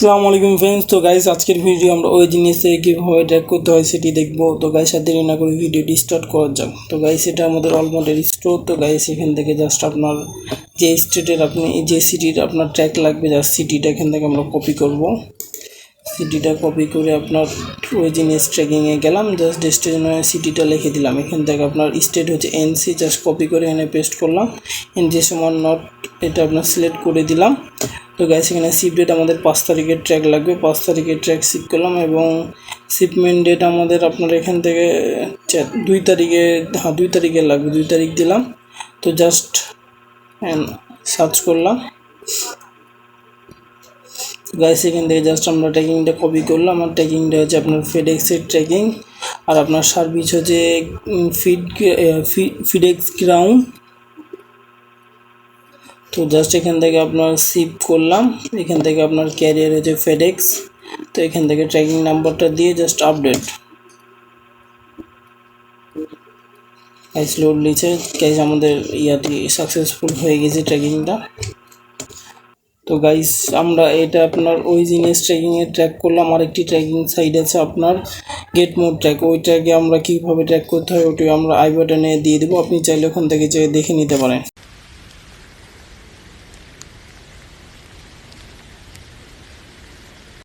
আসসালামু আলাইকুম फ्रेंड्स। তো গাইস আজকের ভিডিও আমরা ওয়েজিনিয়াসে কীভাবে ট্র্যাক করতে হয় সেটি দেখবো। তো গাইস আর দেরি না করে ভিডিওটি স্টার্ট করা যাক। তো গাইস এটা আমাদের অলমোডের স্টোর। তো গাইস এখান থেকে জাস্ট আপনার যে স্টেটের আপনি যে সিটির আপনার ট্র্যাক লাগবে, জাস্ট সিটিটা এখান থেকে আমরা কপি করব। সিটিটা কপি করে আপনার ওয়েজিনিয়াস ট্র্যাকিংয়ে গেলাম, জাস্ট ডেস্টিনেশনে সিটিটা লিখে দিলাম। এখান থেকে আপনার স্টেট হচ্ছে এনসি, জাস্ট কপি করে এখানে পেস্ট করলাম। এনজি সমান নট এটা আপনার সিলেক্ট করে দিলাম। তো গাইস এখানে শিপ ডেট আমাদের 5 তারিখের ট্র্যাক লাগবে, 5 তারিখের ট্র্যাক শিপ করলাম এবং শিপমেন্ট ডেট আমাদের আপনার এখান থেকে 2 তারিখে, 2 তারিখে লাগবে, 2 তারিখ দিলাম। তো জাস্ট সার্চ করলাম। গাইস এখান থেকে জাস্ট আমরা ট্র্যাকিংটা কপি করলাম। আর ট্র্যাকিংটা হচ্ছে আপনার ফেডেক্সের ট্র্যাকিং, আর আপনার সার্ভিস হচ্ছে ফিডেক্স গ্রাউন্ড। তো জাস্ট এখান থেকে আপনার শিপ করলাম, এখান থেকে আপনার ক্যারিয়ার হচ্ছে ফেডেক্স। তো এখান থেকে ট্র্যাকিং নাম্বারটা দিয়ে জাস্ট আপডেট। গাইস লোড নিচ্ছে। গাইস আমাদের ইয়াটি সাকসেসফুল হয়ে গেছে ট্র্যাকিংটা। তো গাইস আমরা এটা আপনার ওয়েজিনিয়াস ট্র্যাকিংয়ে ট্র্যাক করলাম। আরেকটি ট্র্যাকিং সাইট আছে আপনার গেট মোড ট্র্যাক, ওই ট্র্যাকে আমরা কীভাবে ট্র্যাক করতে হয় ওটি আমরা আই বাটনে দিয়ে দেবো, আপনি চাইলে ওখান থেকে যেয়ে দেখে নিতে পারেন।